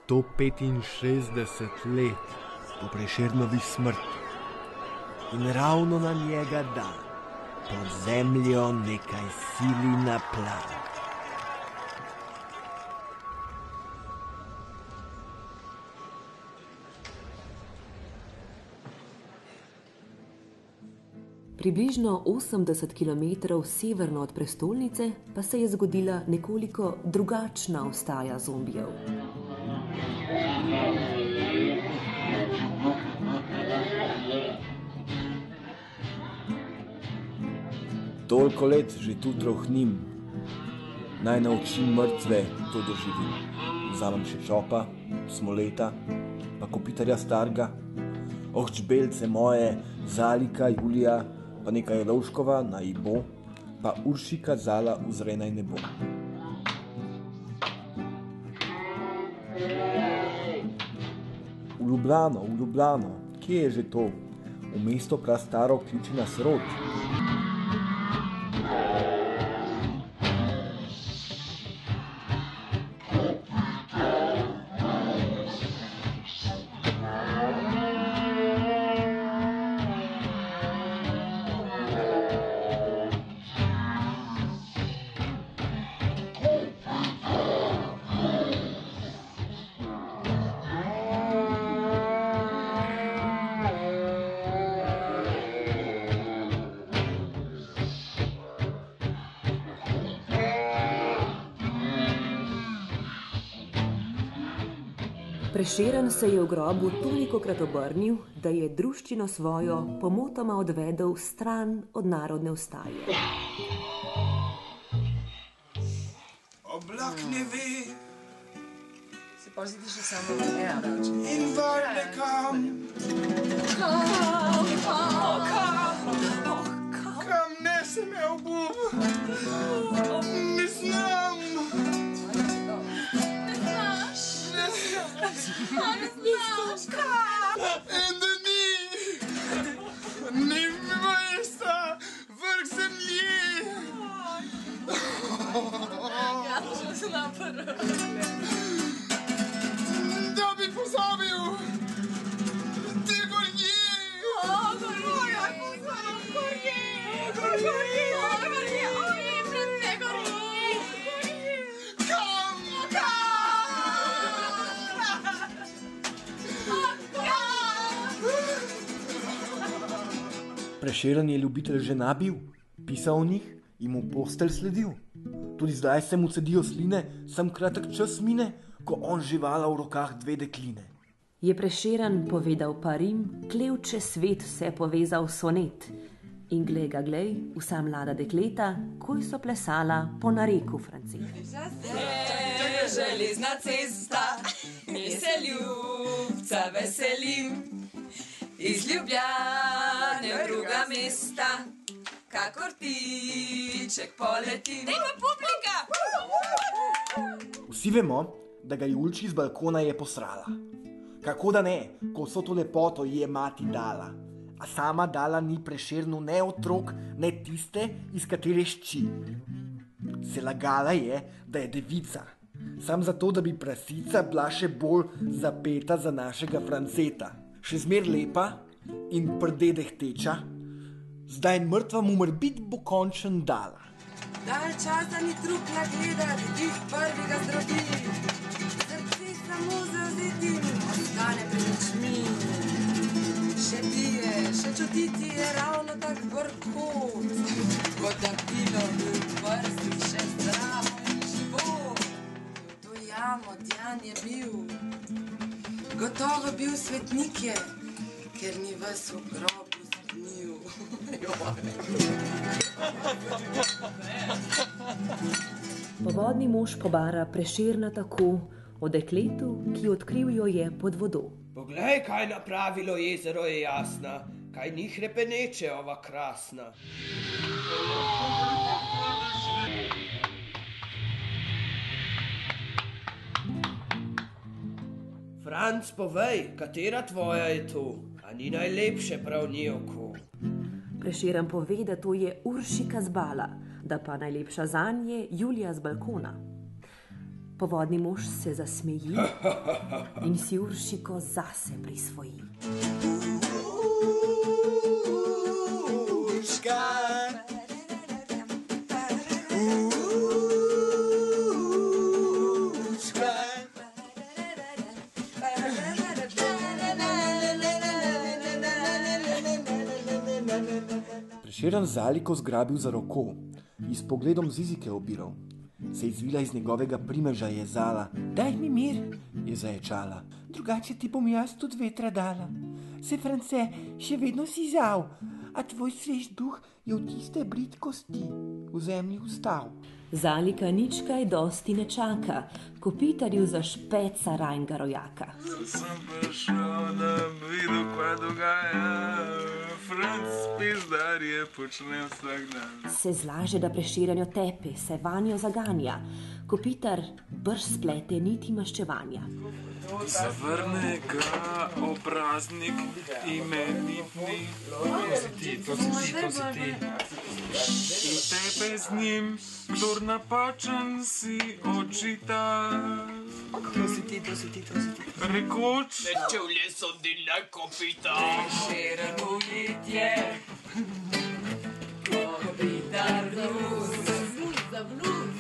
165 let po Prešernovi smrti in ravno na njega dan pod zemljo nekaj sili naplav. Približno 80 km severno od prestolnice pa se je zgodila nekoliko drugačna vstaja zombijev. Toliko let že tu trohnim, naj naučim mrtve to doživim. Vzamem še čopa, smoleta, pa kopitarja starga, čbelce moje, Zalika, Julija, pa nekaj Rovškova naj bo, pa Uršika Zala uzre naj ne bo. V Ljubljano, kje je že to? V mesto prastaro kliče nas rod. Prešeren se je v grobu tolikokrat obrnil, da je druščino svojo pomotoma odvedel stran od narodne vstaje. Oblak ne ve. Se pazite še samo na reč. In vrne kam. Kam nese me obum. Ne znam. In da ni mi mesta, vrh zemlje. Ja, to se napravo. Da bi pozabil te gorje. Prešeren je ljubitelj žena bil, pisal o njih in mu postelj sledil. Tudi zdaj se mu cedijo sline, sam kratek čas mine, ko on živala v rokah dve dekline. Je Prešeren povedal pa rim, klevče svet vse povezal sonet. In glej ga glej, vsa mlada dekleta, koj so plesala po nareku Franceta. Železna cesta, mi se ljubca veselim. Iz Ljubljane v druga mesta, kakor tiček poletim. Dejmo publika! Vsi vemo, da ga Julči z balkona je posrala. Kako da ne, ko vso to lepoto ji je mati dala. A sama dala ni Prešernu ne otrok, ne tiste, iz katere šči. Se lagala je, da je devica, sam zato, da bi prasica bila še bolj zapeta za našega Franceta. Še zmer lepa in prdedeh teča, zdaj mrtva mu morbit bo končen dala. Dalj časa ni trupla gledati, dih prvega zdrobi. Srce samo zauzetim, ostane pred očmi. Še pije, še čutiti je ravno tak vrhot, kot da pilo v prsti še zdravo in živo. To jamo Djan je bil. Gotovo bil svetnik je, ker ni vas v grobu zgnil. Povodni mož pobara Prešerna tako o dekletu, ki odkril jo je pod vodo. Poglej, kaj napravilo jezero je jasna, kaj ni hrepeneče ova krasna. Franc, povej, katera tvoja je to? A ni najlepše prav nje oko? Prešeren pove, da to je Uršika z Bala, da pa najlepša zanje Julija z balkona. Povodni mož se zasmeji in si Uršiko zase prisvoji. Prešeren Zaliko zgrabil za roko, ji s pogledom zizike obiral. Se izvila iz njegovega primeža je zala. Daj mi mir, je zaječala. Drugače ti bom jaz tudi vetra dala. Se, France, še vedno si žal, a tvoj svež duh je v tiste bridkosti v zemlji ustal. Zalika nič kaj dosti ne čaka, Kopitarju zašpeca rajnga rojaka. Sem prišel, da bi videl, kaj dogaja. Franc pizdarje počne vsak dan. Se zlaže, da Prešeren jo tepe, se vanjo zaganja. Kopitar brž splete niti maščevanja. Zavrne ga obraznik imenitni. To si ti. In tebe z njim, kdor napačen si očita. To si ti. Rekoč, Čevlje so dila Kopitar. Prešeren ujetje, Kopitar blues. Za blues.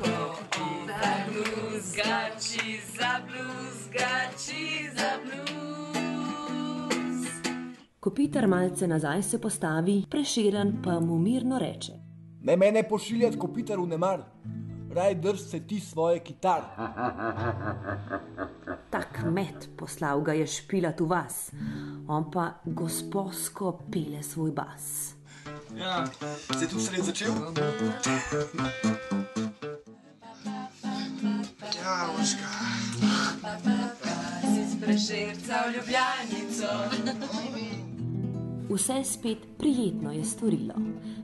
Kopitar blues, gači za blues, gači za blues. Kopitar malce nazaj se postavi, Prešeren pa mu mirno reče. Ne mene pošiljat Kopitar v nemar, raj drž se ti svoje kitar. Tak met poslal ga je špilat v vas, on pa gosposko pele svoj bas. Ja, se tu sred začel? ja, Urška. Si s Prešerca v Ljubljanico. Vse spet prijetno je storilo.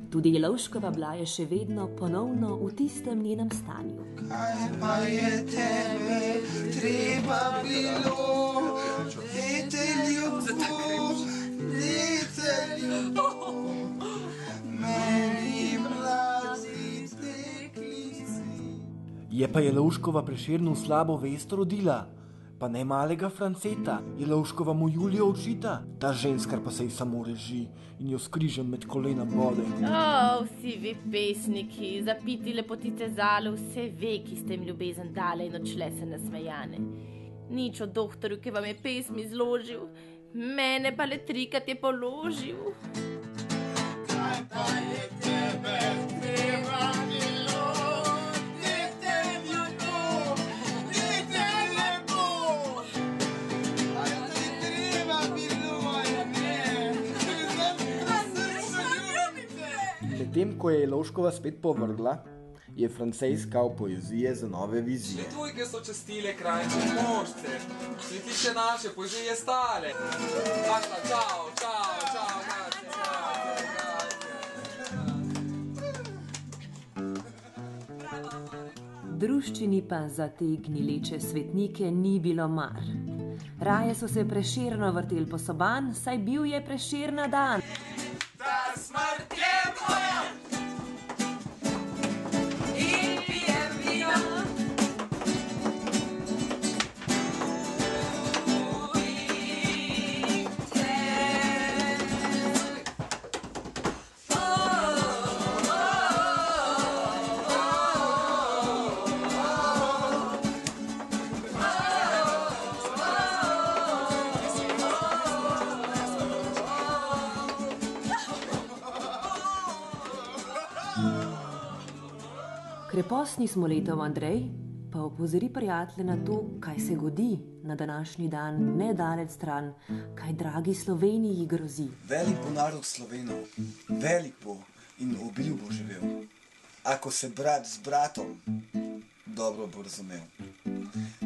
Tudi Jelovškova bila je še vedno ponovno v tistem njenem stanju. Kaj pa je tebe treba bilo, detelju, meni mladi deklici. Je pa Jelovškova Prešernu slabo vest rodila, pa ne malega Franceta. Jelovškova mu Julijo očita, ta ženskar pa se ji samo reži in jo s križem med kolena bode. Vsi vi pesniki, zapiti lepotice Zale, vse ve, ki ste jim ljubezen dale in odšle se nasmejane. Nič o doktorju, ki vam je pesmi zložil, mene pa le trikrat je položil. Kaj pa je tebe treba bilo, detelju, detelju. A je ti treba bilo, a ne? Medtem ko je Jelovškova spet povrgla, je France iskal poezije za nove vizije. Tujke so častile krajče mošce, svetiče naše poezije stale. Hvala, čao, grazie. Druščini pa za te gnileče svetnike ni bilo mar. Raje so se Prešerno vrtel po soban, saj bil je Prešerna dan. Ta smrt je moja. In pijem vino. Krepostni Smoletov Andrej pa opozori prijatelje na to, kaj se godi na današnji dan nedaleč stran, kaj dragi Sloveniji grozi. Velik bo narod Slovenov, velik bo in v obilju bo živel. Ako se brat z bratom dobro bo razumel.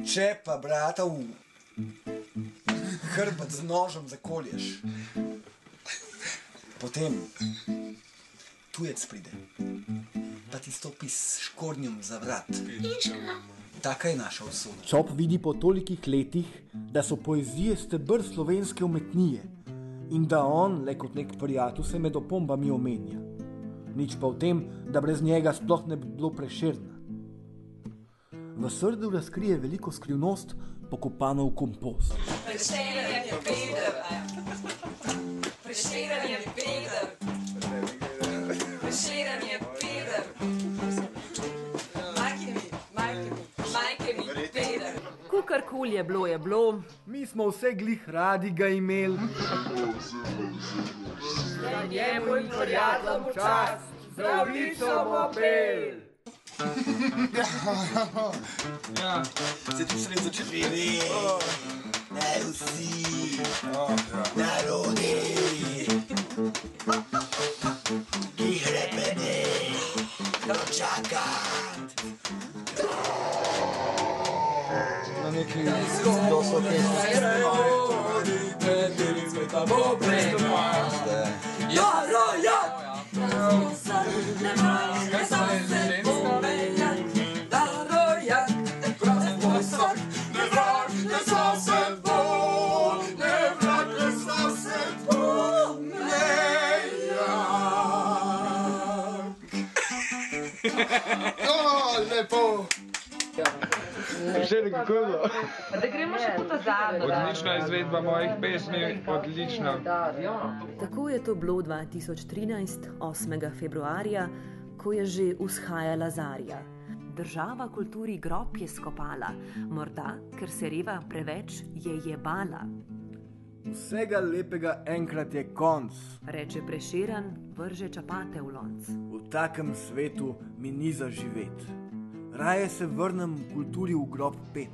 Če pa brata v hrbet z nožem zakolješ, potem tujec pride, pa ti stopi s škornjem za vrat. Taka je naša usoda. Čop vidi po tolikih letih, da so poezije stebr slovenske umetnije in da on, le kot nek prijatelj, se med opombami omenja. Nič pa v tem, da brez njega sploh ne bi bilo Prešerna. V srdu razkrije veliko skrivnost, pokopano v kompost. Prešeren je Peter. Prešeren je Peter. Prešeren je Peter. Majke mi, Peter. Kukarkoli je bilo. Mi smo vse glih radi ga imeli. Njemu in prijateljem čas, Zdravljico bo pel. Se tu sred začepili. Naj vsi narodi, ki hrepene, čakat. Na neki dosto lepo. Da gremo še po to zadnjo. Odlična izvedba mojih pesmi, odlična. Tako je to bilo 2013, 8. februarja, ko je že vzhajala zarja. Država kulturi grob je skopala, morda, ker se reva preveč je bala. Vsega lepega enkrat je konc. Reče Prešeren, vrže čapate v lonc. V takem svetu mi ni za živet. Raje se vrnem v kulturi v grob pet.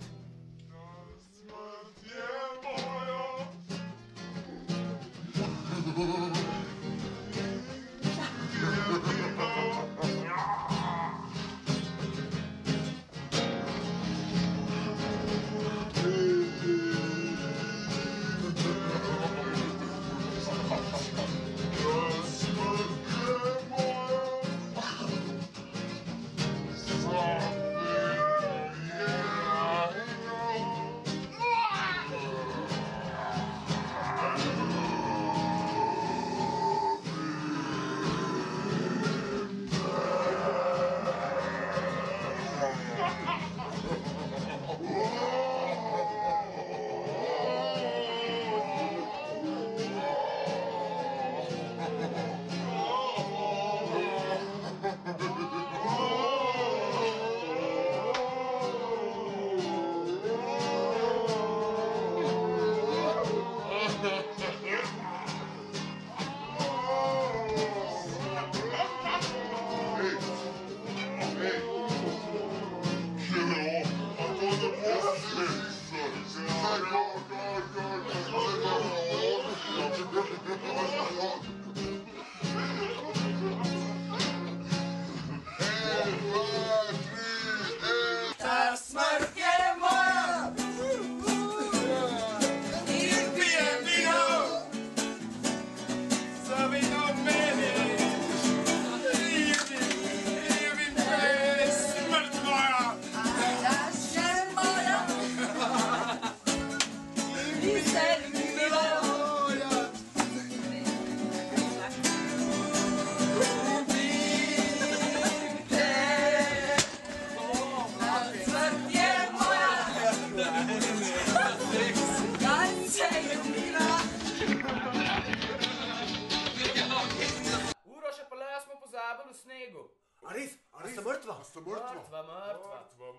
A res? A ste mrtva? Mrtva.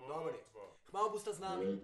Dobro, kmalu boste z nami.